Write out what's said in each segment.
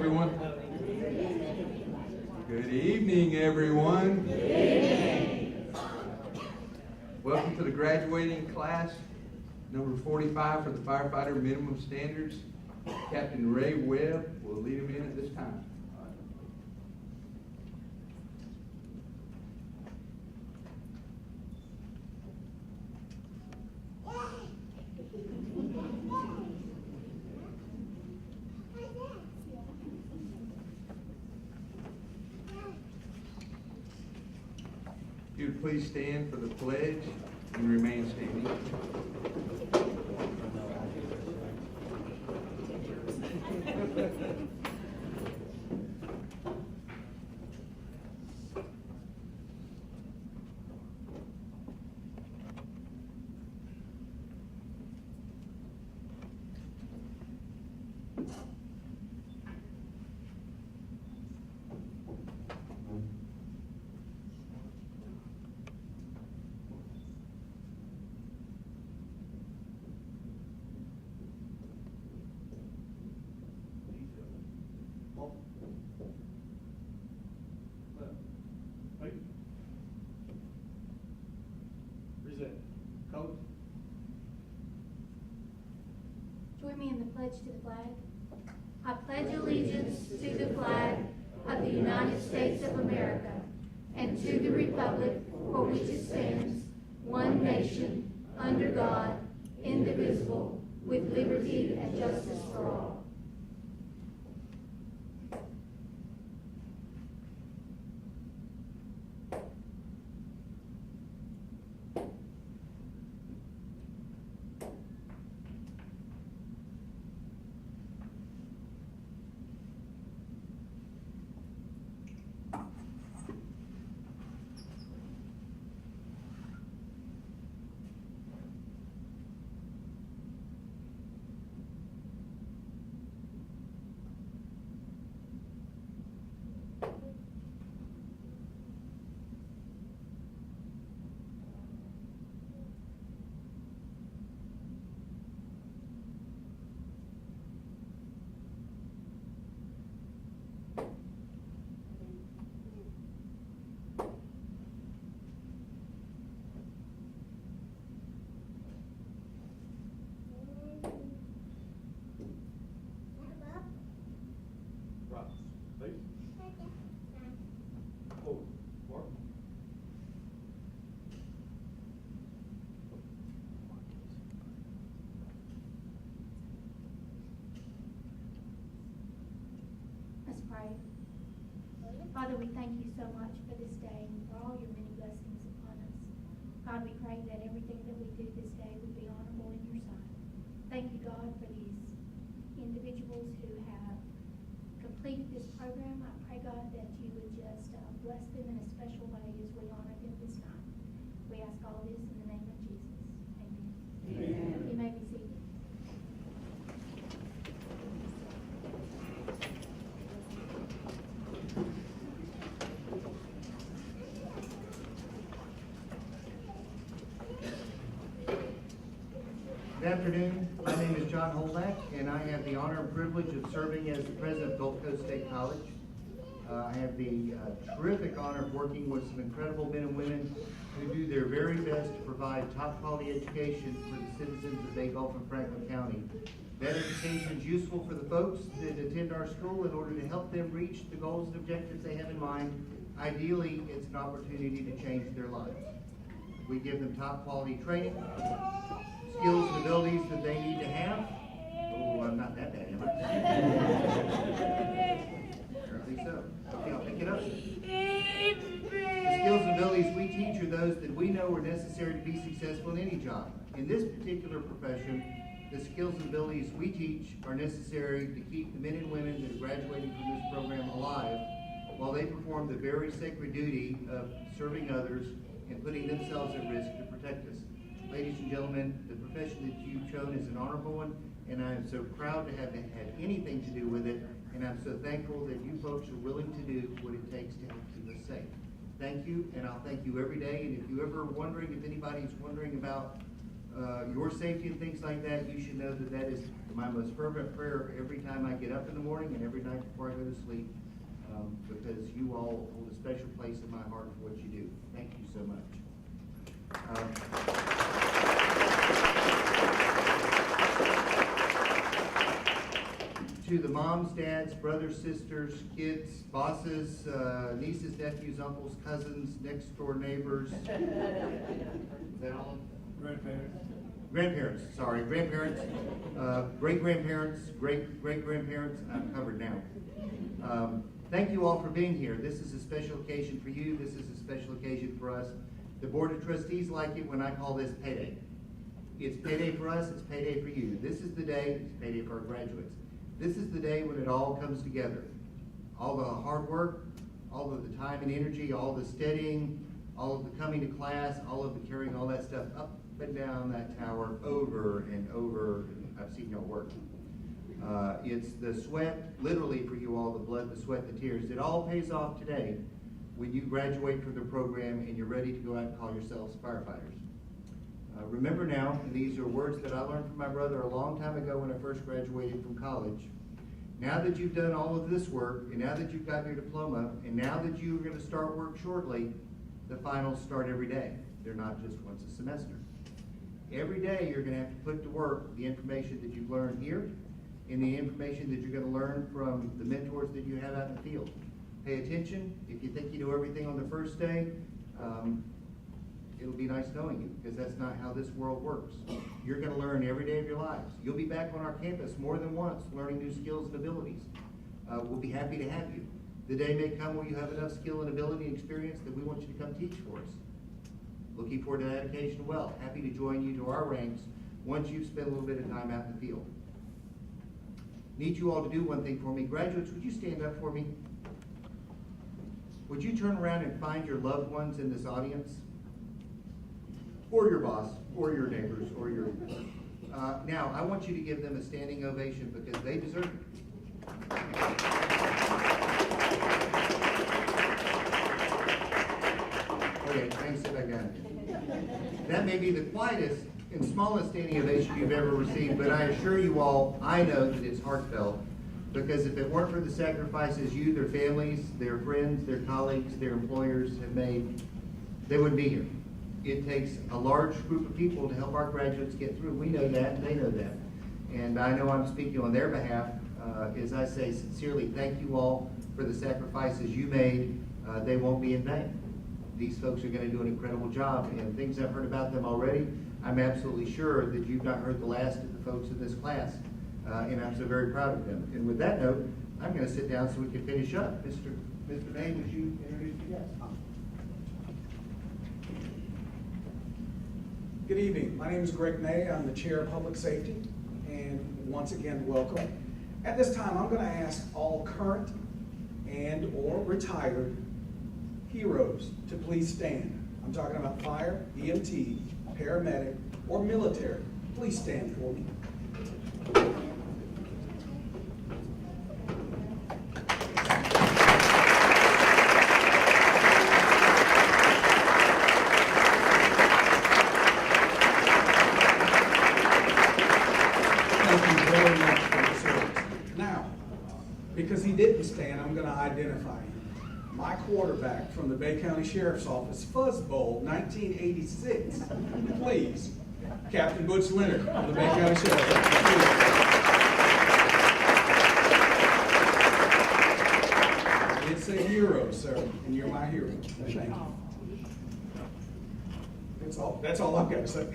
everyone. Good evening, everyone. Good evening. Welcome to the graduating class, number 45 for the Firefighter Minimum Standards. Captain Ray Webb will lead them in at this time. If you would please stand for the pledge and remain standing. Join me in the pledge to the flag. I pledge allegiance to the flag of the United States of America and to the republic for which it stands, one nation, under God, indivisible, with liberty and justice for all. Let's pray. Father, we thank you so much for this day and for all your many blessings upon us. God, we pray that everything that we do this day would be honorable in your sight. Thank you, God, for these individuals who have completed this program. I pray, God, that you would just bless them in a special way as we honor them this night. We ask all this in the name of Jesus. Amen. Amen. You may be seated. Good afternoon. My name is John Holdnak, and I have the honor and privilege of serving as the president of Gulf Coast State College. I have the terrific honor of working with some incredible men and women who do their very best to provide top quality education for the citizens of Bay Gulf and Franklin County. That education is useful for the folks that attend our school in order to help them reach the goals and objectives they have in mind. Ideally, it's an opportunity to change their lives. We give them top quality training, skills and abilities that they need to have. Oh, I'm not that bad, am I? Apparently so. Okay, I'll pick it up. The skills and abilities we teach are those that we know are necessary to be successful in any job. In this particular profession, the skills and abilities we teach are necessary to keep the men and women that are graduating from this program alive while they perform the very sacred duty of serving others and putting themselves at risk to protect us. Ladies and gentlemen, the profession that you've chosen is an honorable one, and I am so proud to have had anything to do with it, and I'm so thankful that you folks are willing to do what it takes to help keep us safe. Thank you, and I'll thank you every day, and if you're ever wondering, if anybody's wondering about your safety and things like that, you should know that that is my most fervent prayer every time I get up in the morning and every night before I go to sleep, because you all hold a special place in my heart for what you do. Thank you so much. To the moms, dads, brothers, sisters, kids, bosses, nieces, nephews, uncles, cousins, next door neighbors. Is that all? Grandparents, sorry, grandparents, great-grandparents, great-great-grandparents, I'm covered now. Thank you all for being here. This is a special occasion for you. This is a special occasion for us. The Board of Trustees like it when I call this payday. It's payday for us, it's payday for you. This is the day, it's payday for our graduates. This is the day when it all comes together. All the hard work, all of the time and energy, all the studying, all of the coming to class, all of the carrying all that stuff up and down that tower over and over. I've seen y'all work. It's the sweat, literally for you all, the blood, the sweat, the tears. It all pays off today when you graduate from the program and you're ready to go out and call yourselves firefighters. Remember now, and these are words that I learned from my brother a long time ago when I first graduated from college. Now that you've done all of this work, and now that you've got your diploma, and now that you're going to start work shortly, the finals start every day. They're not just once a semester. Every day you're going to have to put to work the information that you've learned here and the information that you're going to learn from the mentors that you have out in the field. Pay attention. If you think you know everything on the first day, it'll be nice knowing you, because that's not how this world works. You're going to learn every day of your lives. You'll be back on our campus more than once learning new skills and abilities. We'll be happy to have you. The day may come where you have enough skill and ability and experience that we want you to come teach for us. Looking forward to that occasion well. Happy to join you to our ranks once you've spent a little bit of time out in the field. Need you all to do one thing for me. Graduates, would you stand up for me? Would you turn around and find your loved ones in this audience? Or your boss, or your neighbors, or your... now, I want you to give them a standing ovation because they deserve it. Okay, thanks, sit back down. That may be the quietest and smallest standing ovation you've ever received, but I assure you all, I know that it's heartfelt, because if it weren't for the sacrifices you, their families, their friends, their colleagues, their employers have made, they wouldn't be here. It takes a large group of people to help our graduates get through. We know that, and they know that. And I know I'm speaking on their behalf as I say sincerely, thank you all for the sacrifices you made. They won't be in vain. These folks are going to do an incredible job, and things I've heard about them already, I'm absolutely sure that you've not heard the last of the folks in this class, and I'm so very proud of them. And with that note, I'm going to sit down so we can finish up. Mr. May, would you introduce the guests? Good evening. My name is Greg May. I'm the Chair of Public Safety, and once again, welcome. At this time, I'm going to ask all current and or retired heroes to please stand. I'm talking about fire, EMT, paramedic, or military. Please stand for me. Thank you very much for the service. Now, because he didn't stand, I'm going to identify him. My quarterback from the Bay County Sheriff's Office, Fuzz Bowl, 1986. Please, Captain Butch Leonard from the Bay County Sheriff's Office. It's a hero, sir, and you're my hero. Thank you. That's all I've got to say.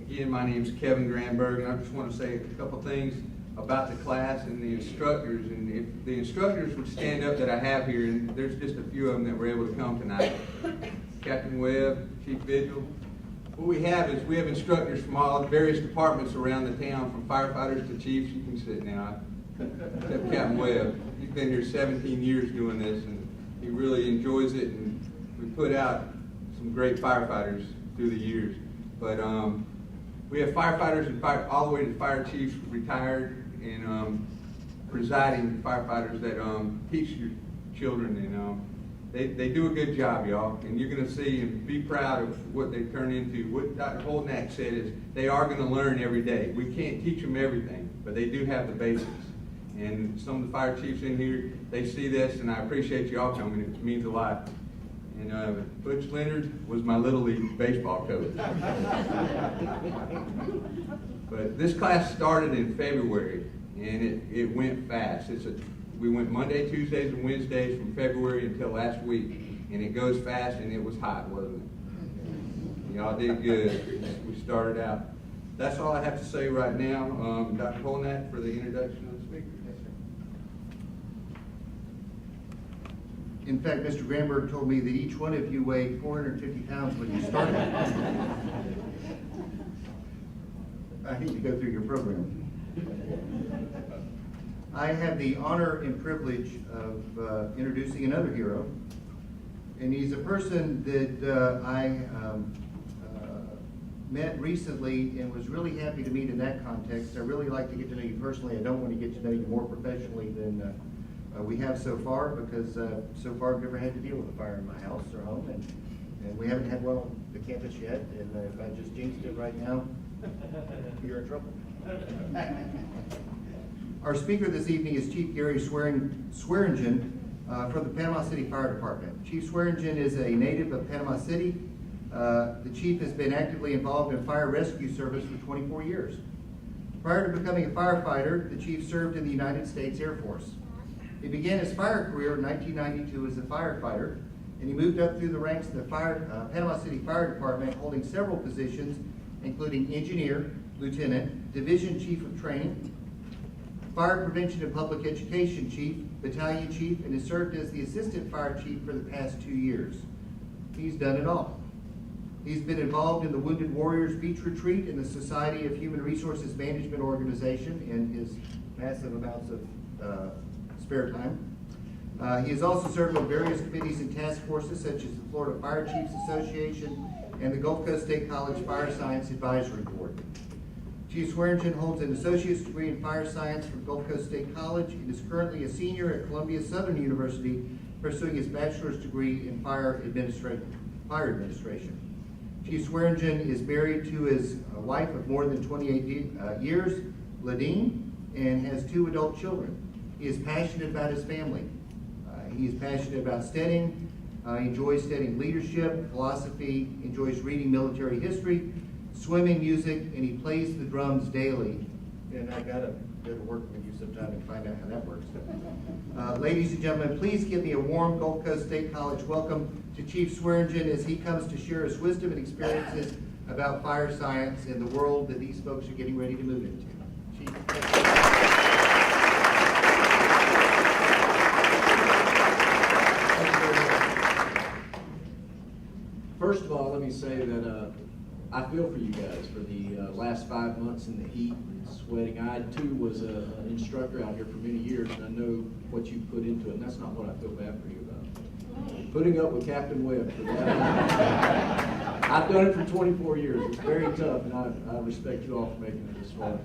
Again, my name is Kevin Granberg, and I just want to say a couple things about the class and the instructors. And if the instructors would stand up that I have here, and there's just a few of them that were able to come tonight. Captain Webb, Chief Vigil. What we have is we have instructors from all various departments around the town, from firefighters to chiefs. You can sit now. Except Captain Webb. He's been here 17 years doing this, and he really enjoys it. And we put out some great firefighters through the years. But we have firefighters and all the way to fire chiefs, retired, and presiding firefighters that teach children, and they do a good job, y'all, and you're going to see and be proud of what they turn into. What Dr. Holdnak said is they are going to learn every day. We can't teach them everything, but they do have the basics. And some of the fire chiefs in here, they see this, and I appreciate you all coming. It means a lot. And Butch Leonard was my Little League baseball coach. But this class started in February, and it went fast. We went Monday, Tuesdays, and Wednesdays from February until last week, and it goes fast, and it was hot, wasn't it? Y'all did good. We started out. That's all I have to say right now. Dr. Holdnak for the introduction of the speaker. Yes, sir. In fact, Mr. Granberg told me that each one of you weighed 450 pounds when you started. I need to go through your program. I have the honor and privilege of introducing another hero, and he's a person that I met recently and was really happy to meet in that context. I really like to get to know you personally. I don't want to get to know you more professionally than we have so far, because so far I've never had to deal with a fire in my house or home, and we haven't had one on the campus yet, and if I just jinxed it right now, you're in trouble. Our speaker this evening is Chief Gary Swearingen from the Panama City Fire Department. Chief Swearingen is a native of Panama City. The chief has been actively involved in fire rescue service for 24 years. Prior to becoming a firefighter, the chief served in the United States Air Force. He began his fire career in 1992 as a firefighter, and he moved up through the ranks of the Panama City Fire Department, holding several positions, including engineer, lieutenant, division chief of training, fire prevention and public education chief, battalion chief, and has served as the assistant fire chief for the past 2 years. He's done it all. He's been involved in the Wounded Warriors Beach Retreat in the Society of Human Resources Management Organization in his massive amounts of spare time. He has also served on various committees and task forces such as the Florida Fire Chiefs Association and the Gulf Coast State College Fire Science Advisory Board. Chief Swearingen holds an associate's degree in fire science from Gulf Coast State College and is currently a senior at Columbia Southern University, pursuing his bachelor's degree in fire administration. Chief Swearingen is married to his wife of more than 28 years, Ladine, and has 2 adult children. He is passionate about his family. He is passionate about studying. He enjoys studying leadership, philosophy, enjoys reading military history, swimming, music, and he plays the drums daily. And I gotta go to work with you sometime and find out how that works. Ladies and gentlemen, please give me a warm Gulf Coast State College welcome to Chief Swearingen as he comes to share his wisdom and experiences about fire science and the world that these folks are getting ready to move into. Chief. First of all, let me say that I feel for you guys for the last 5 months in the heat and sweating. I too was an instructor out here for many years, and I know what you put into it, and that's not what I feel bad for you about. Putting up with Captain Webb for that. I've done it for 24 years. It's very tough, and I respect you all for making it this far.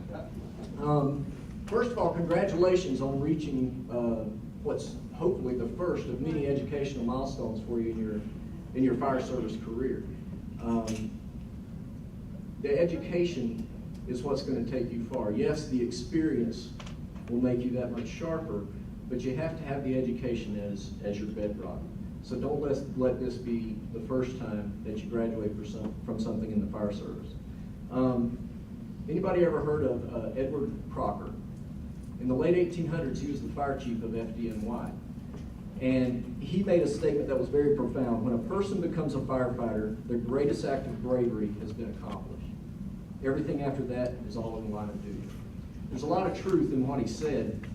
First of all, congratulations on reaching what's hopefully the first of many educational milestones for you in your fire service career. The education is what's going to take you far. Yes, the experience will make you that much sharper, but you have to have the education as your bedrock. So don't let this be the first time that you graduate from something in the fire service. Anybody ever heard of Edward Crocker? In the late 1800s, he was the fire chief of FDNY. And he made a statement that was very profound. When a person becomes a firefighter, their greatest act of bravery has been accomplished. Everything after that is all in the line of duty. There's a lot of truth in what he said.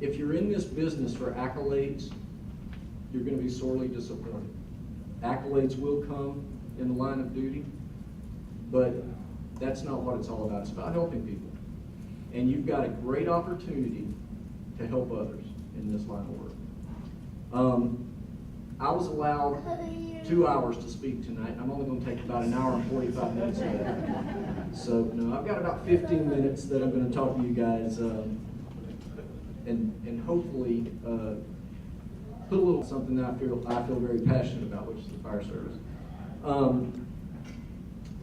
If you're in this business for accolades, you're going to be sorely disappointed. Accolades will come in the line of duty, but that's not what it's all about. It's about helping people. And you've got a great opportunity to help others in this line of work. I was allowed 2 hours to speak tonight. I'm only going to take about an hour and 45 minutes of that. So, no, I've got about 15 minutes that I'm going to talk to you guys. and hopefully put a little something that I feel very passionate about, which is the fire service.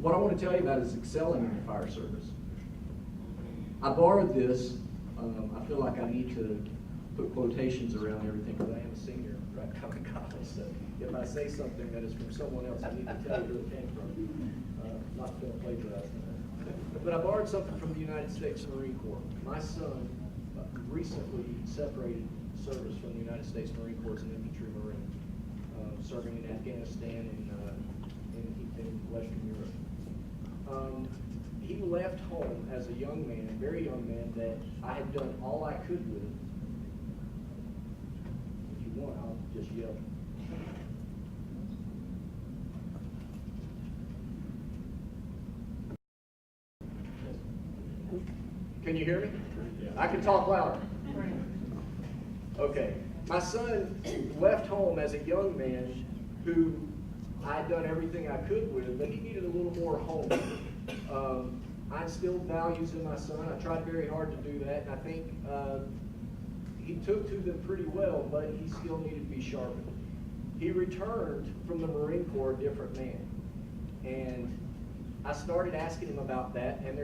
What I want to tell you about is excelling in the fire service. I borrowed this. I feel like I need to put quotations around everything because I am a senior right now in college. So if I say something that is from someone else, I need to tell you who it came from. Not to plagiarize that. But I borrowed something from the United States Marine Corps. My son recently separated service from the United States Marine Corps as an infantry marine, serving in Afghanistan and in Western Europe. He left home as a young man, a very young man, that I had done all I could with. If you want, I'll just yell. Can you hear me? Yeah. I can talk louder. Okay. My son left home as a young man who I had done everything I could with, but he needed a little more home. I instilled values in my son. I tried very hard to do that, and I think he took to them pretty well, but he still needed to be sharpened. He returned from the Marine Corps a different man, and I started asking him about that, and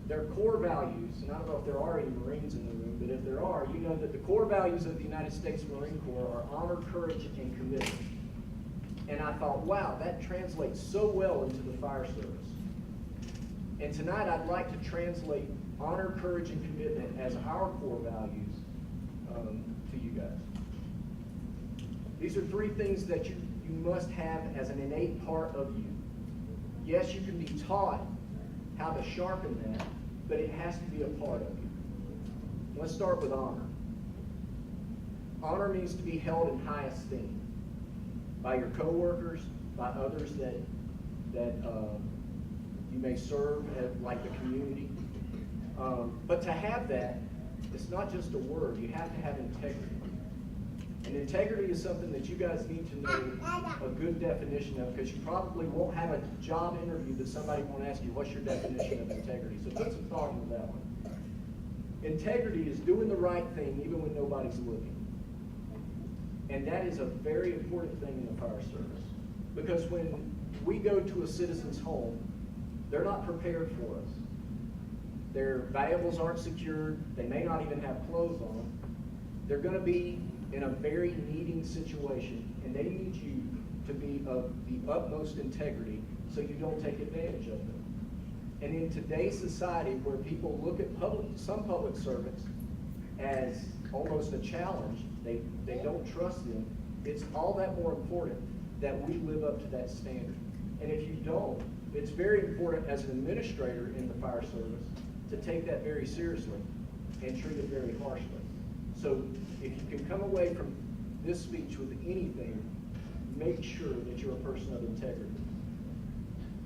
their core values, and I don't know if there are any Marines in the room, but if there are, you know that the core values of the United States Marine Corps are honor, courage, and commitment. And I thought, wow, that translates so well into the fire service. And tonight I'd like to translate honor, courage, and commitment as our core values to you guys. These are three things that you must have as an innate part of you. Yes, you can be taught how to sharpen that, but it has to be a part of you. Let's start with honor. Honor means to be held in high esteem by your coworkers, by others that you may serve, like the community. But to have that, it's not just a word. You have to have integrity. And integrity is something that you guys need to know a good definition of, because you probably won't have a job interview that somebody won't ask you, what's your definition of integrity? So put some thought into that one. Integrity is doing the right thing even when nobody's looking. And that is a very important thing in the fire service. Because when we go to a citizen's home, they're not prepared for us. Their valuables aren't secured. They may not even have clothes on. They're going to be in a very needing situation, and they need you to be of the utmost integrity so you don't take advantage of them. And in today's society where people look at some public servants as almost a challenge, they don't trust them, it's all that more important that we live up to that standard. And if you don't, it's very important as an administrator in the fire service to take that very seriously and treat it very harshly. So if you can come away from this speech with anything, make sure that you're a person of integrity.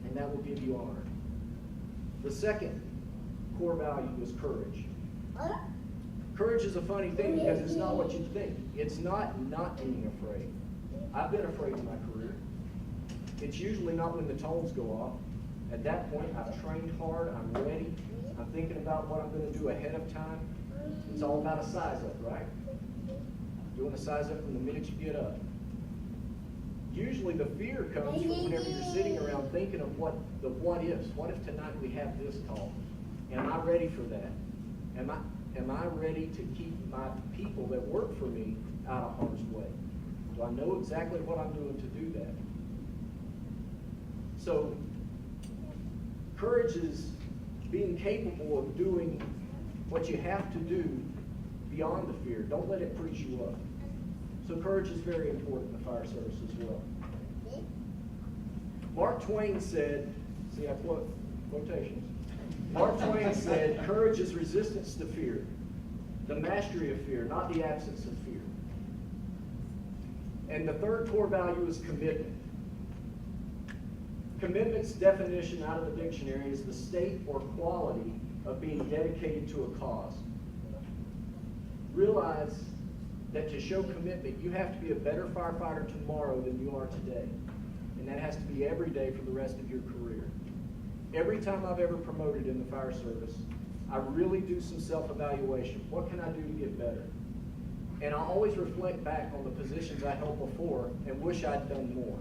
And that will give you honor. The second core value is courage. Courage is a funny thing because it's not what you think. It's not being afraid. I've been afraid in my career. It's usually not when the tones go off. At that point, I've trained hard, I'm ready, I'm thinking about what I'm going to do ahead of time. It's all about a size up, right? Doing a size up from the minute you get up. Usually the fear comes from whenever you're sitting around thinking of what ifs. What if tonight we have this call? Am I ready for that? Am I ready to keep my people that work for me out of harm's way? Do I know exactly what I'm doing to do that? So courage is being capable of doing what you have to do beyond the fear. Don't let it freeze you up. So courage is very important in the fire service as well. Mark Twain said, see, I quote quotations. Mark Twain said, courage is resistance to fear, the mastery of fear, not the absence of fear. And the third core value is commitment. Commitment's definition out of the dictionary is the state or quality of being dedicated to a cause. Realize that to show commitment, you have to be a better firefighter tomorrow than you are today. And that has to be every day for the rest of your career. Every time I've ever promoted in the fire service, I really do some self-evaluation. What can I do to get better? And I always reflect back on the positions I held before and wish I'd done more.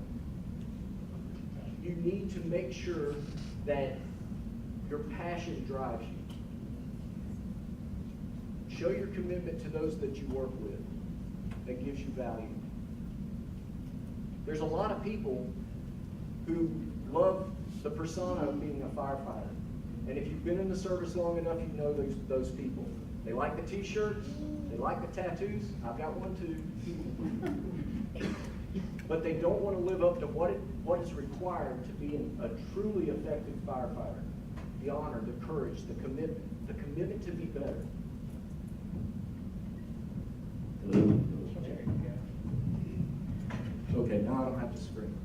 You need to make sure that your passion drives you. Show your commitment to those that you work with that gives you value. There's a lot of people who love the persona of being a firefighter. And if you've been in the service long enough, you know those people. They like the t-shirts, they like the tattoos. I've got one too. But they don't want to live up to what is required to be a truly effective firefighter. The honor, the courage, the commitment to be better. Okay, now I don't have to scream.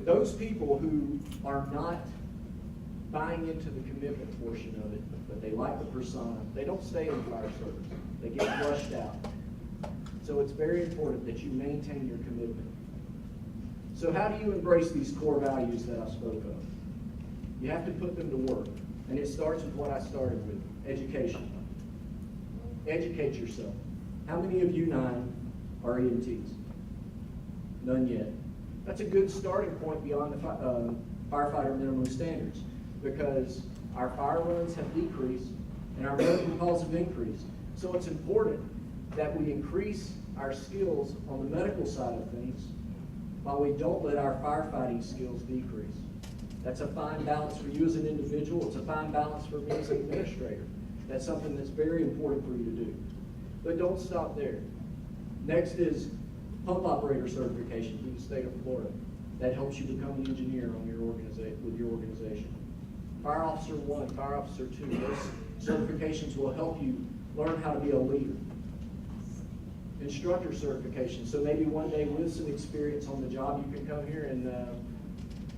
Those people who are not buying into the commitment portion of it, but they like the persona, they don't stay in the fire service. They get rushed out. So it's very important that you maintain your commitment. So how do you embrace these core values that I spoke of? You have to put them to work. And it starts with what I started with, education. Educate yourself. How many of you 9 are EMTs? None yet. That's a good starting point beyond the firefighter minimum standards, because our fire runs have decreased and our medical calls have increased. So it's important that we increase our skills on the medical side of things while we don't let our firefighting skills decrease. That's a fine balance for you as an individual. It's a fine balance for me as an administrator. That's something that's very important for you to do. But don't stop there. Next is pump operator certification through the state of Florida. That helps you become an engineer on your with your organization. Fire Officer 1, Fire Officer 2, those certifications will help you learn how to be a leader. Instructor certification, so maybe one day with some experience on the job, you can come here and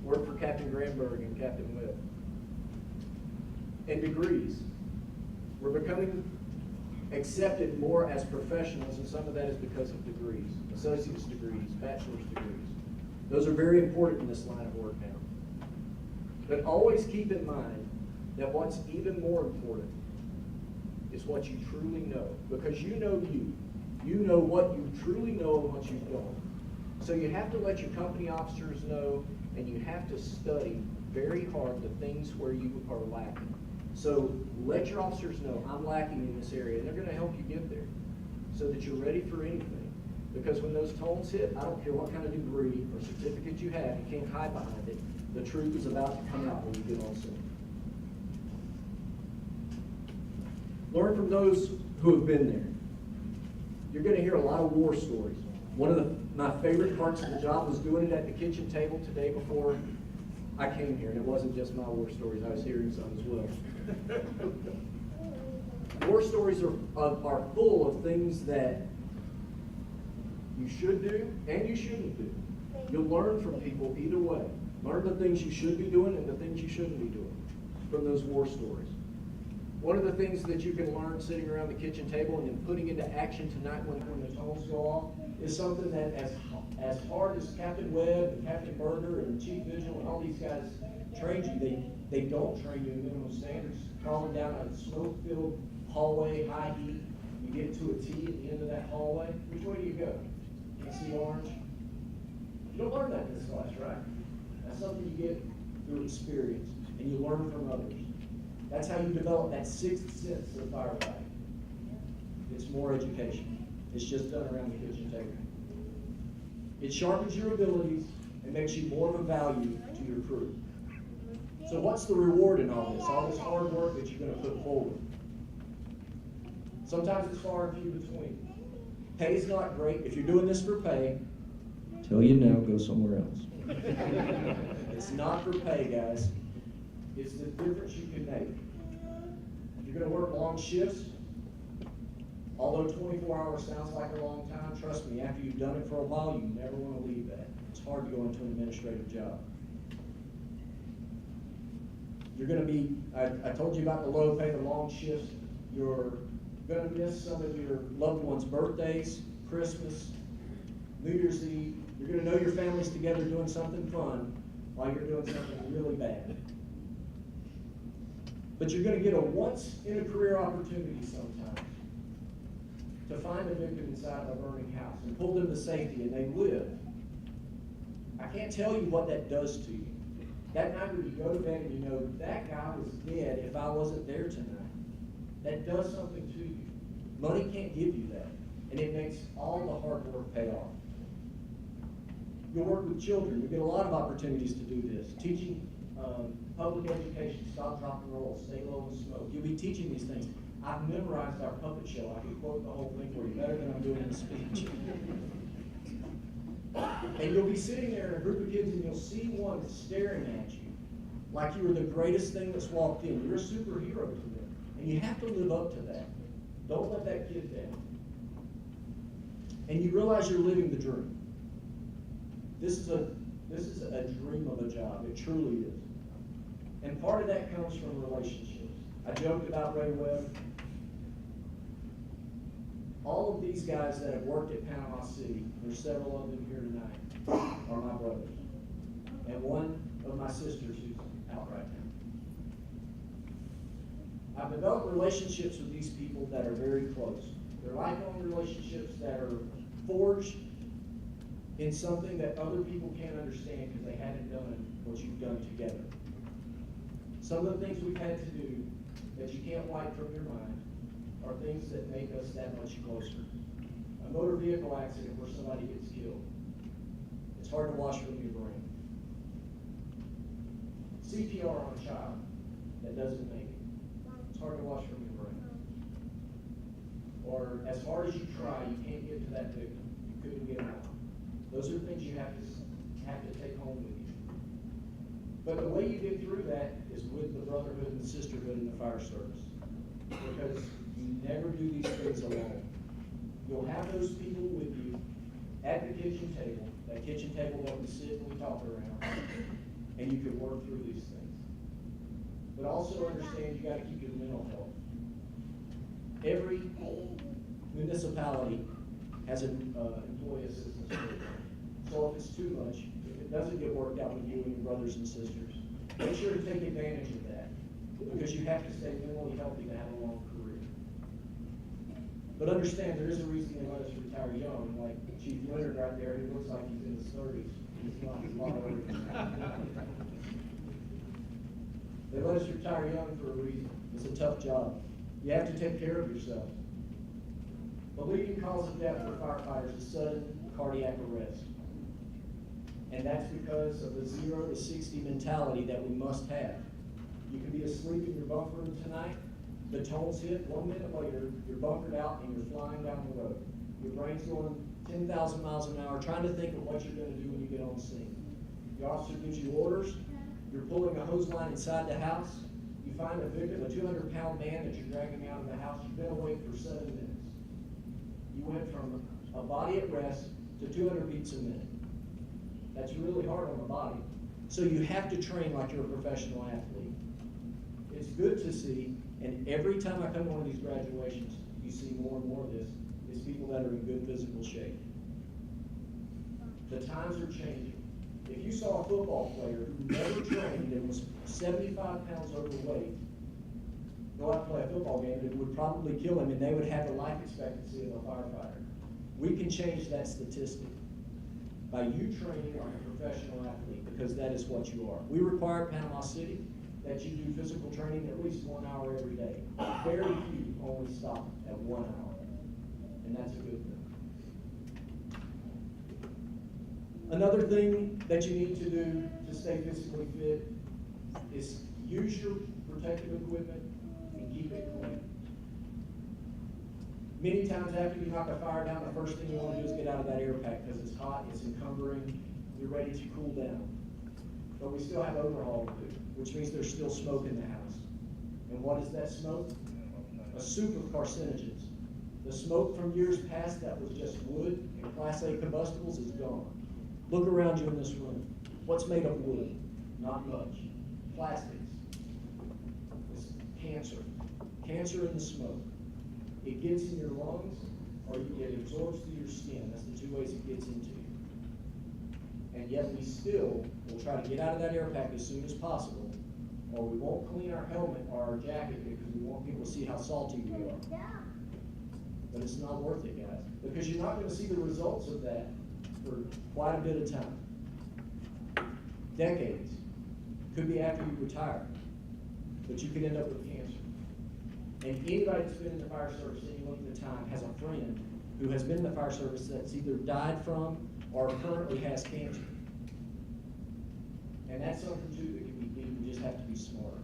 work for Captain Granberg and Captain Webb. And degrees. We're becoming accepted more as professionals, and some of that is because of degrees, associate's degrees, bachelor's degrees. Those are very important in this line of work now. But always keep in mind that what's even more important is what you truly know, because you know you. You know what you truly know and what you don't. So you have to let your company officers know, and you have to study very hard the things where you are lacking. So let your officers know, I'm lacking in this area, and they're going to help you get there so that you're ready for anything. Because when those tones hit, I don't care what kind of degree or certificate you have, you can't hide behind it. The truth is about to come out when you get on scene. Learn from those who have been there. You're going to hear a lot of war stories. One of my favorite parts of the job was doing it at the kitchen table today before I came here, and it wasn't just my war stories. I was hearing some as well. War stories are full of things that you should do and you shouldn't do. You'll learn from people either way. Learn the things you should be doing and the things you shouldn't be doing from those war stories. One of the things that you can learn sitting around the kitchen table and then putting into action tonight when the tones go off is something that as hard as Captain Webb and Captain Berger and Chief Vigil and all these guys train you, they don't train you in minimum standards. Crawling down a smoke-filled hallway, high heat, you get to a T at the end of that hallway. Which way do you go? You see orange? You don't learn that in this class, right? That's something you get through experience, and you learn from others. That's how you develop that sixth sense of firefighting. It's more education. It's just done around the kitchen table. It sharpens your abilities and makes you more of a value to your crew. So what's the reward in all this hard work that you're going to put forward? Sometimes it's far and few between. Pay is not great. If you're doing this for pay, tell you now, go somewhere else. It's not for pay, guys. It's the difference you can make. If you're going to work long shifts, although 24 hours sounds like a long time, trust me, after you've done it for a while, you never want to leave that. It's hard to go into an administrative job. You're going to be, I told you about the low pay, the long shifts. You're going to miss some of your loved ones' birthdays, Christmas, New Year's Eve, You're going to know your family's together doing something fun while you're doing something really bad. But you're going to get a once-in-a-career opportunity sometimes to find a victim inside of a burning house and pull them to safety, and they live. I can't tell you what that does to you. That night when you go to bed and you know, that guy was dead if I wasn't there tonight. That does something to you. Money can't give you that. And it makes all the hard work pay off. You'll work with children. You get a lot of opportunities to do this. Teaching public education, stop, drop, and roll, stay low and smoke. You'll be teaching these things. I've memorized our puppet show. I can quote the whole thing for you better than I'm doing in the speech. And you'll be sitting there in a group of kids and you'll see one staring at you like you were the greatest thing that's walked in. You're a superhero to them. And you have to live up to that. Don't let that kid down. And you realize you're living the dream. This is a dream of a job. It truly is. And part of that comes from relationships. I joked about Ray Webb. All of these guys that have worked at Panama City, there's several of them here tonight, are my brothers. And one of my sisters who's out right now. I've developed relationships with these people that are very close. They're lifelong relationships that are forged in something that other people can't understand because they haven't done what you've done together. Some of the things we've had to do that you can't wipe from your mind are things that make us that much closer. A motor vehicle accident where somebody gets killed. It's hard to wash from your brain. CPR on a child that doesn't make it. It's hard to wash from your brain. Or as hard as you try, you can't get to that victim. You couldn't get out. Those are things you have to take home with you. But the way you get through that is with the brotherhood and the sisterhood in the fire service. Because you never do these things alone. You'll have those people with you at the kitchen table, that kitchen table that we sit and we talk around, and you can work through these things. But also understand you got to keep your mental health. Every municipality has an employee assistance program. So if it's too much, if it doesn't get worked out with you and your brothers and sisters, make sure to take advantage of that, because you have to stay mentally healthy to have a long career. But understand, there is a reason they let us retire young. Like Chief Leonard right there, he looks like he's in his 30s. He's not a lot older than that. They let us retire young for a reason. It's a tough job. You have to take care of yourself. The leading cause of death for firefighters is sudden cardiac arrest. And that's because of the 0 to 60 mentality that we must have. You can be asleep in your bunk room tonight, the tones hit, 1 minute later, you're bunkered out and you're flying down the road. Your brain's going 10,000 miles an hour, trying to think of what you're going to do when you get on scene. The officer gives you orders, you're pulling a hose line inside the house, you find a victim, a 200-pound man that you're dragging out of the house, you've been awake for 7 minutes. You went from a body at rest to 200 beats a minute. That's really hard on the body. So you have to train like you're a professional athlete. It's good to see, and every time I come to one of these graduations, you see more and more of this, is people that are in good physical shape. The times are changing. If you saw a football player who never trained and was 75 pounds overweight, go out and play a football game, it would probably kill him, and they would have the life expectancy of a firefighter. We can change that statistic by you training like a professional athlete, because that is what you are. We require at Panama City that you do physical training at least 1 hour every day. Very few only stop at 1 hour, and that's a good thing. Another thing that you need to do to stay physically fit is use your protective equipment and keep it clean. Many times after you knock a fire down, the first thing you want to do is get out of that air pack because it's hot, it's encumbering, you're ready to cool down. But we still have overhaul to do, which means there's still smoke in the house. And what is that smoke? A soup of carcinogens. The smoke from years past that was just wood and Class A combustibles is gone. Look around you in this room. What's made of wood? Not much. Plastics. It's cancer. Cancer in the smoke. It gets in your lungs or it absorbs through your skin. That's the two ways it gets into you. and yet we still will try to get out of that air pack as soon as possible, or we won't clean our helmet or our jacket because we want people to see how salty we are. But it's not worth it, guys, because you're not going to see the results of that for quite a bit of time. Decades. Could be after you retire, but you could end up with cancer. And anybody that's been in the fire service any length of time has a friend who has been in the fire service that's either died from or currently has cancer. And that's something too that can be beat. We just have to be smarter.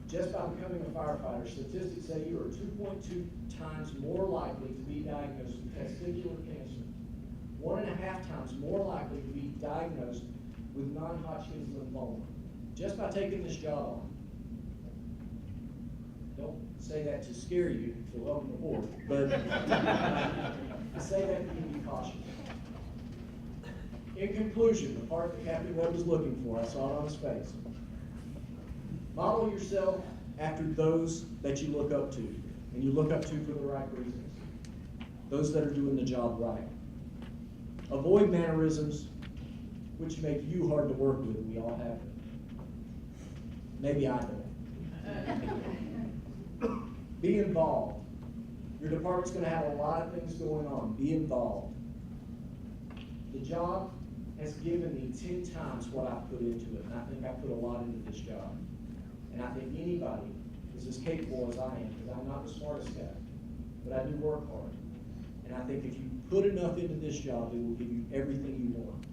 Just by becoming a firefighter, statistics say you are 2.2 times more likely to be diagnosed with testicular cancer, 1.5 times more likely to be diagnosed with non-Hodgkin's lymphoma, just by taking this job on. Don't say that to scare you, so welcome aboard, but I say that to be cautious. In conclusion, the part that Captain Webb was looking for, I saw it on his face. Model yourself after those that you look up to, and you look up to for the right reasons. Those that are doing the job right. Avoid mannerisms which make you hard to work with. We all have them. Maybe I don't. Be involved. Your department's going to have a lot of things going on. Be involved. The job has given me 10 times what I've put into it, and I think I put a lot into this job. And I think anybody is as capable as I am, because I'm not the smartest guy, but I do work hard. And I think if you put enough into this job, it will give you everything you want.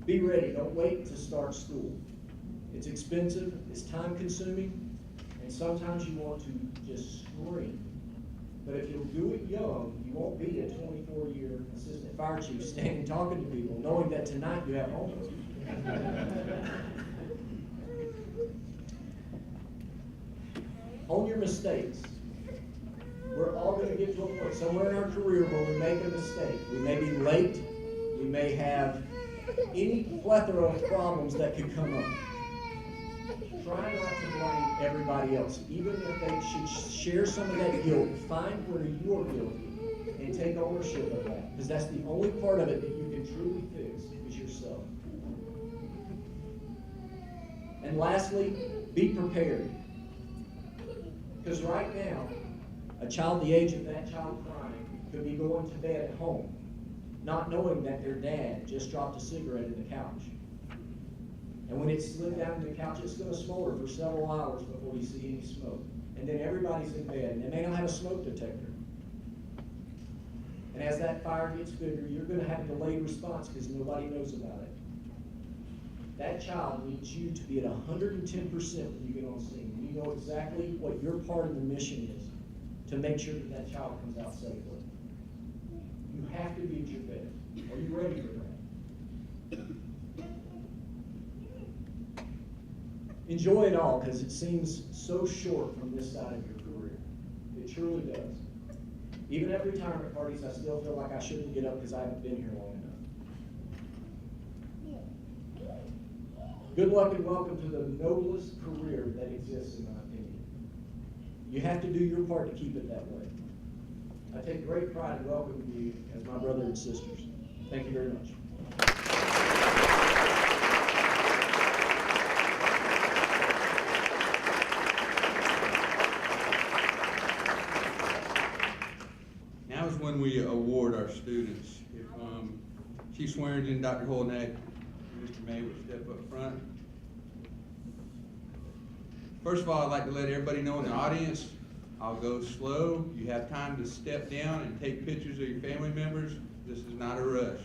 Be ready. Don't wait to start school. It's expensive, it's time consuming, and sometimes you want to just scream. But if you'll do it young, you won't be a 24-year assistant fire chief standing talking to people, knowing that tonight you have homework. Own your mistakes. We're all going to get to a point somewhere in our career where we make a mistake. We may be late. We may have any plethora of problems that could come up. Try not to blame everybody else. Even if they should share some of that guilt, find where you're guilty and take ownership of that. Because that's the only part of it that you can truly fix is yourself. And lastly, be prepared. Because right now, a child the age of that child crying could be going to bed at home, not knowing that their dad just dropped a cigarette in the couch. And when it's slid down the couch, it's going to smolder for several hours before you see any smoke. And then everybody's in bed, and they may not have a smoke detector. And as that fire gets bigger, you're going to have a delayed response because nobody knows about it. That child needs you to be at 110% when you get on scene. You know exactly what your part of the mission is to make sure that that child comes out safely. You have to be at your best. Are you ready for that? Enjoy it all, because it seems so short from this side of your career. It truly does. Even at retirement parties, I still feel like I shouldn't get up because I haven't been here long enough. Good luck and welcome to the noblest career that exists, in my opinion. You have to do your part to keep it that way. I take great pride in welcoming you as my brothers and sisters. Thank you very much. Now is when we award our students. If Chief Swearingen, Dr. Holdnak, Mr. May would step up front. First of all, I'd like to let everybody know in the audience, I'll go slow. You have time to step down and take pictures of your family members. This is not a rush.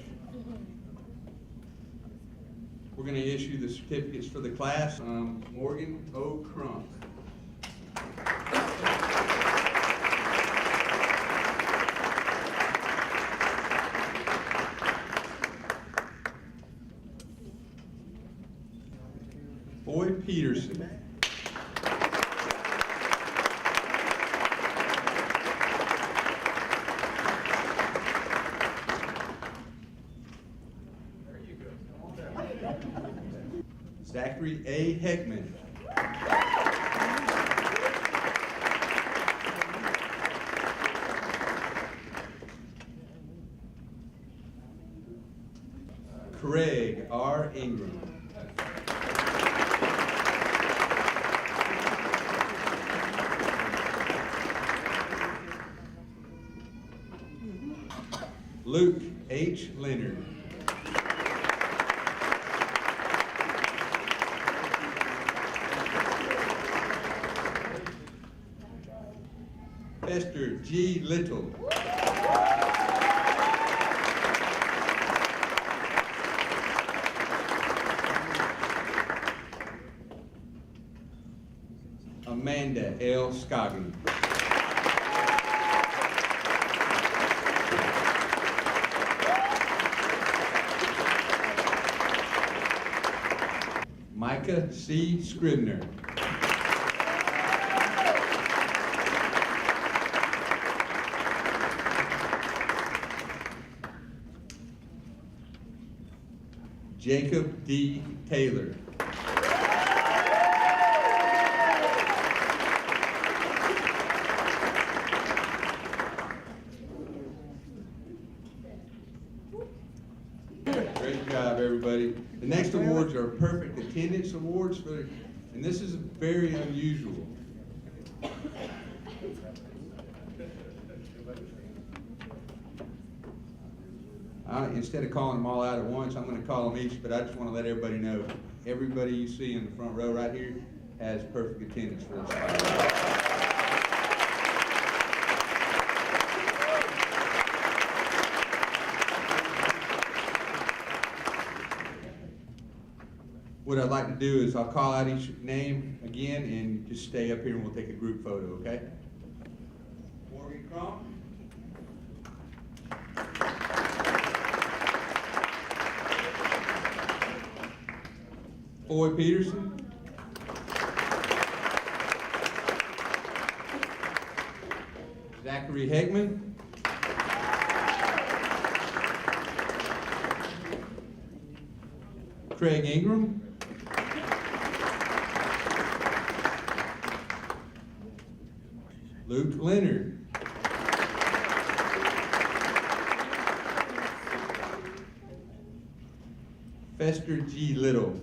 We're going to issue the certificates for the class. Morgan O. Crump. Foy Peterson. Zachery A. Heckman. Craig R. Ingram. Luke H. Leonard. Esther G. Little. Amanda L. Scoggin. Micah C. Scribner. Jacob D. Taylor. Great job, everybody. The next awards are perfect attendance awards and this is very unusual. Instead of calling them all out at once, I'm going to call them each, but I just want to let everybody know, everybody you see in the front row right here has perfect attendance for this. What I'd like to do is I'll call out each name again and just stay up here and we'll take a group photo, okay? Morgan Crump. Foy Peterson. Zachery Heckman. Craig Ingram. Luke Leonard. Fester G. Little.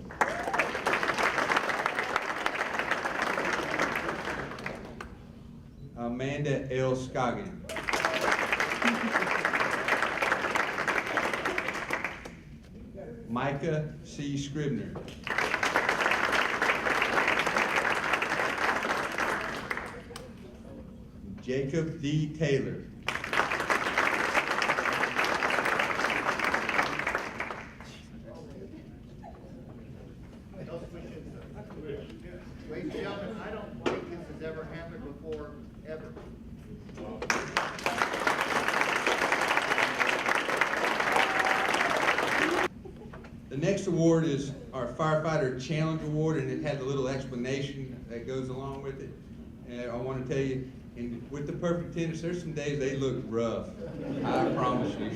Amanda L. Scoggin. Micah C. Scribner. Jacob D. Taylor. Ladies and gentlemen, I don't think this has ever happened before, ever. The next award is our Firefighter Challenge Award, and it has a little explanation that goes along with it. And I want to tell you, and with the perfect attendance, there's some days they look rough, I promise you.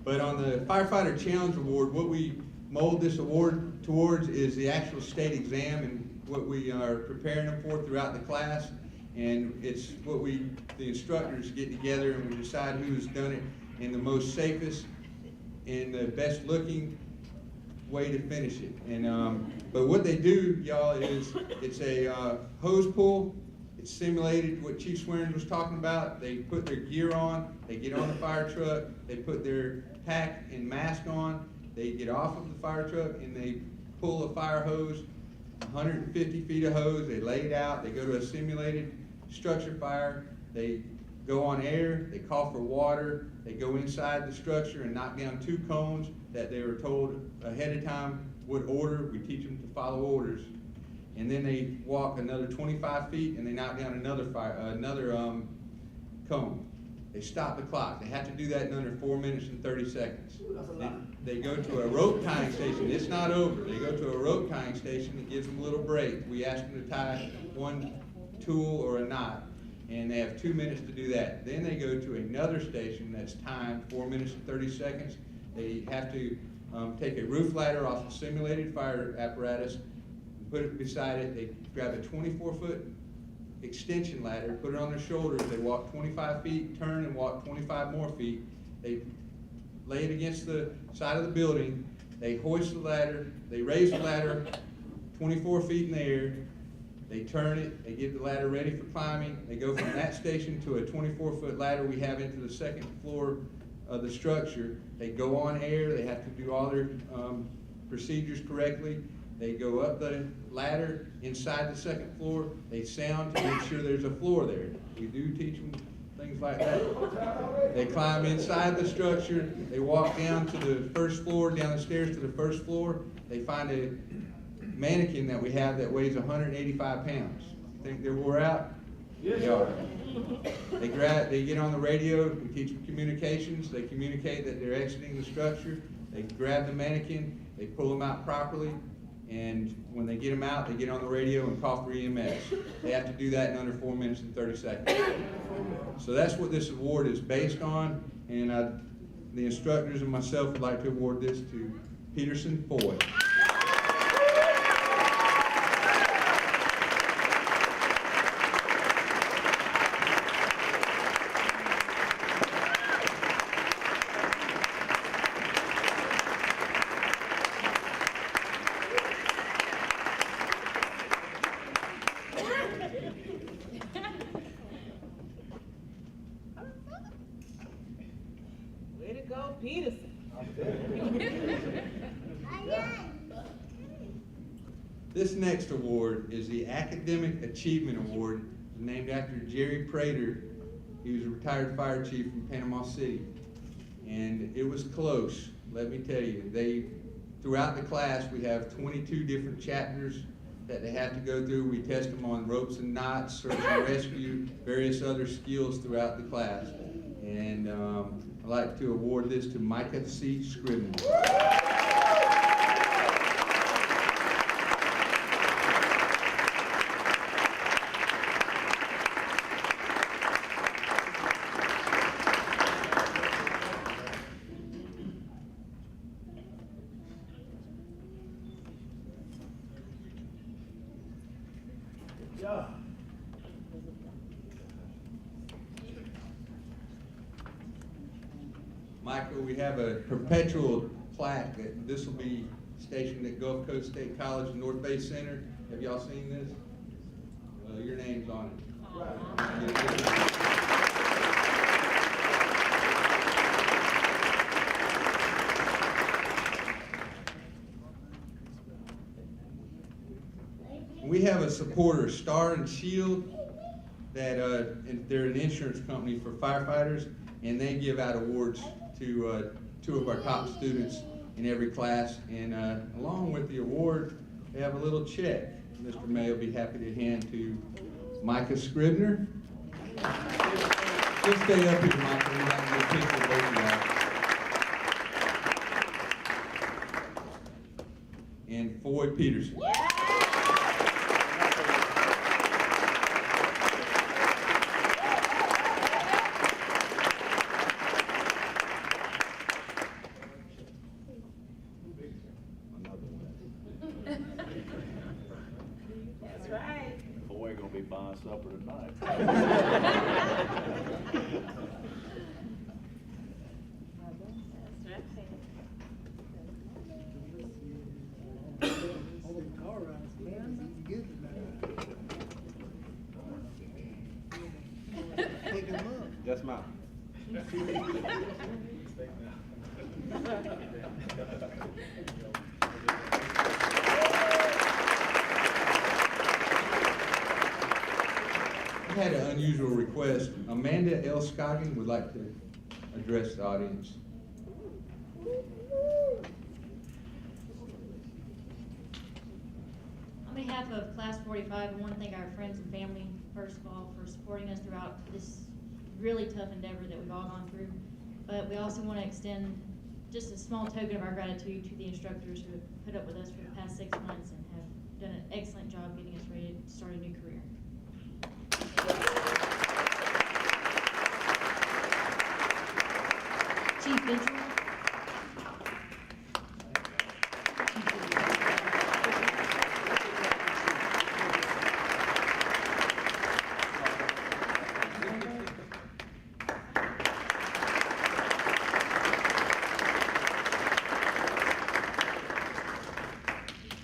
But on the Firefighter Challenge Award, what we mold this award towards is the actual state exam and what we are preparing them for throughout the class. And it's what the instructors get together and we decide who's done it in the most safest and the best looking way to finish it. And but what they do, y'all, is it's a hose pull. It's simulated what Chief Swearingen was talking about. They put their gear on, they get on the fire truck, they put their pack and mask on, they get off of the fire truck and they pull a fire hose, 150 feet of hose, they lay it out, they go to a simulated structure fire, they go on air, they call for water, they go inside the structure and knock down 2 cones that they were told ahead of time what order. We teach them to follow orders. And then they walk another 25 feet and they knock down another cone. They stop the clock. They have to do that in under 4 minutes and 30 seconds. They go to a rope tying station. It's not over. They go to a rope tying station that gives them a little break. We ask them to tie one tool or a knot, and they have 2 minutes to do that. Then they go to another station that's timed 4 minutes and 30 seconds. They have to take a roof ladder off the simulated fire apparatus, put it beside it. They grab a 24-foot extension ladder, put it on their shoulders. They walk 25 feet, turn and walk 25 more feet. They lay it against the side of the building, they hoist the ladder, they raise the ladder 24 feet in the air, they turn it, they get the ladder ready for climbing, they go from that station to a 24-foot ladder we have into the second floor of the structure. They go on air, they have to do all their procedures correctly. They go up the ladder inside the second floor, they sound to make sure there's a floor there. We do teach them things like that. They climb inside the structure, they walk down to the first floor, down the stairs to the first floor. They find a mannequin that we have that weighs 185 pounds. You think they're wore out? Yes. They are. They get on the radio, we teach them communications, they communicate that they're exiting the structure, they grab the mannequin, they pull them out properly, and when they get them out, they get on the radio and call for EMS. They have to do that in under 4 minutes and 30 seconds. So that's what this award is based on, and the instructors and myself would like to award this to Peterson Foy. Way to go, Peterson. This next award is the Academic Achievement Award, named after Jerry Prater. He was a retired fire chief from Panama City. And it was close, let me tell you. Throughout the class, we have 22 different chapters that they have to go through. We test them on ropes and knots, search and rescue, various other skills throughout the class. And I'd like to award this to Micah C. Scribner. Michael, we have a perpetual plaque that this will be stationed at Gulf Coast State College North Bay Center. Have y'all seen this? Your name's on it. We have a supporter, Star and Shield, that they're an insurance company for firefighters, and they give out awards to two of our top students in every class. And along with the award, they have a little check. Mr. May will be happy to hand to Micah Scribner. Just stay up here, Micah. We'd like to get a picture of both of y'all. And Foy Peterson. That's right. Boy, gonna be buying supper tonight. That's mine. I had an unusual request. Amanda L. Scoggin would like to address the audience. On behalf of Class 45, I want to thank our friends and family, first of all, for supporting us throughout this really tough endeavor that we've all gone through. But we also want to extend just a small token of our gratitude to the instructors who have put up with us for the past 6 months and have done an excellent job getting us ready to start a new career. Chief Mitchell.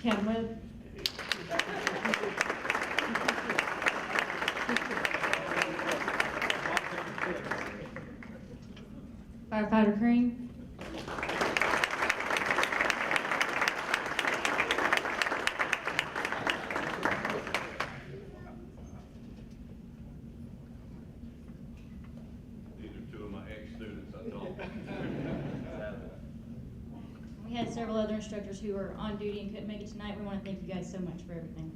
Kevin Webb. Firefighter Cream. These are two of my ex-students, I told them. We had several other instructors who were on duty and couldn't make it tonight. We want to thank you guys so much for everything.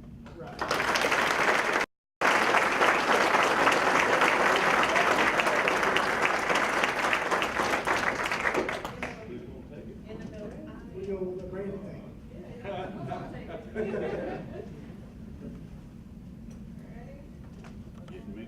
We go with the great thing. Getting me?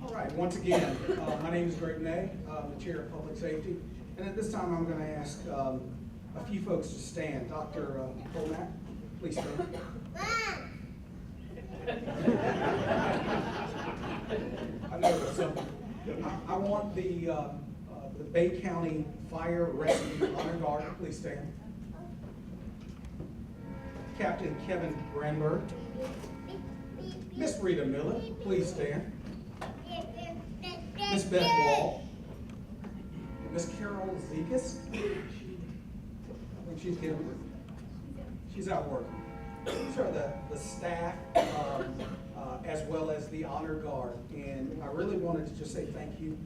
All right, once again, my name is Greg May, I'm the Chair of Public Safety. And at this time, I'm going to ask a few folks to stand. Dr. Holdnak, please stand. I know there's something. I want the Bay County Fire Rescue Honor Guard, please stand. Captain Kevin Granberg. Miss Rita Miller, please stand. Miss Beth Wall. Miss Carol Zekas. I think she's out working. These are the staff as well as the honor guard. And I really wanted to just say thank you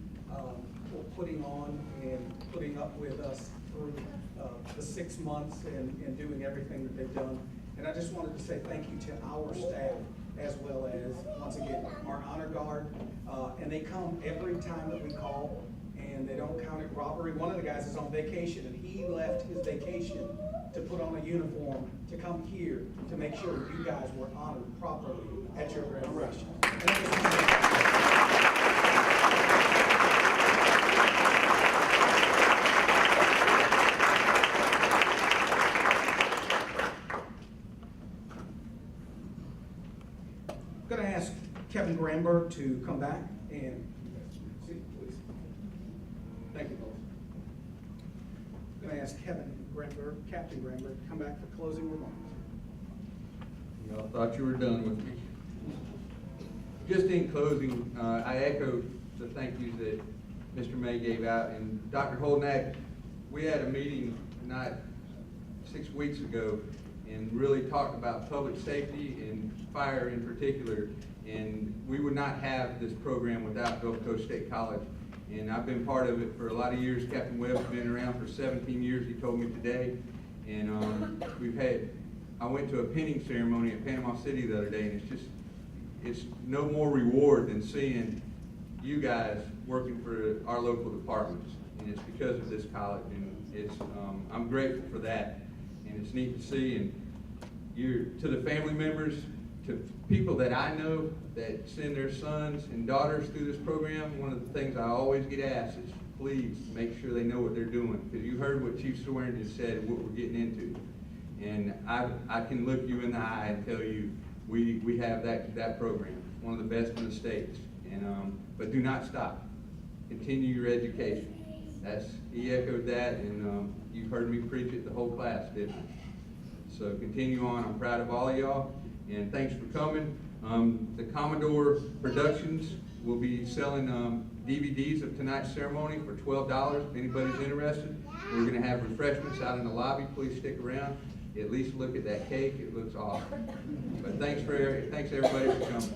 for putting on and putting up with us through the 6 months and doing everything that they've done. And I just wanted to say thank you to our staff as well as, once again, our honor guard. And they come every time that we call, and they don't count it robbery. One of the guys is on vacation, and he left his vacation to put on a uniform to come here to make sure you guys were honored properly at your graduation. I'm going to ask Kevin Granberg to come back and sit, please. Thank you both. I'm going to ask Kevin Granberg, Captain Granberg, to come back for closing remarks. Y'all thought you were done with me. Just in closing, I echo the thank yous that Mr. May gave out. And Dr. Holdnak, we had a meeting not 6 weeks ago and really talked about public safety and fire in particular. And we would not have this program without Gulf Coast State College. And I've been part of it for a lot of years. Captain Webb's been around for 17 years, he told me today. And I went to a pinning ceremony at Panama City the other day, and it's no more reward than seeing you guys working for our local departments. And it's because of this college, and I'm grateful for that. And it's neat to see. And to the family members, to people that I know that send their sons and daughters through this program, one of the things I always get asked is, please make sure they know what they're doing. Because you heard what Chief Swearingen said and what we're getting into. And I can look you in the eye and tell you, we have that program, one of the best in the States. And but do not stop. Continue your education. He echoed that, and you've heard me preach it, the whole class did. So continue on. I'm proud of all of y'all, and thanks for coming. The Commodore Productions will be selling DVDs of tonight's ceremony for $12 if anybody's interested. We're going to have refreshments out in the lobby. Please stick around. At least look at that cake. It looks awesome. But thanks everybody for coming.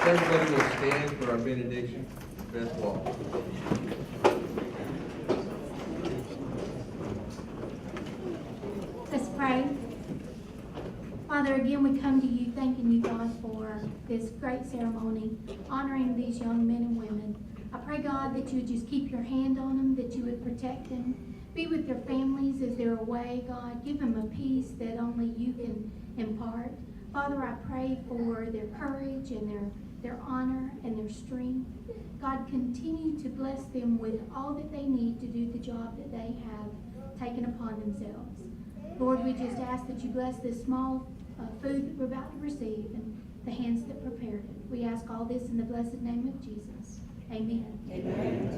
Everybody will stand for our benediction. Beth Wall. Let's pray. Father, again, we come to you thanking you, God, for this great ceremony, honoring these young men and women. I pray, God, that you would just keep your hand on them, that you would protect them, be with their families as they're away, God. Give them a peace that only you can impart. Father, I pray for their courage and their honor and their strength. God, continue to bless them with all that they need to do the job that they have taken upon themselves. Lord, we just ask that you bless this small food that we're about to receive and the hands that prepared it. We ask all this in the blessed name of Jesus. Amen. Amen.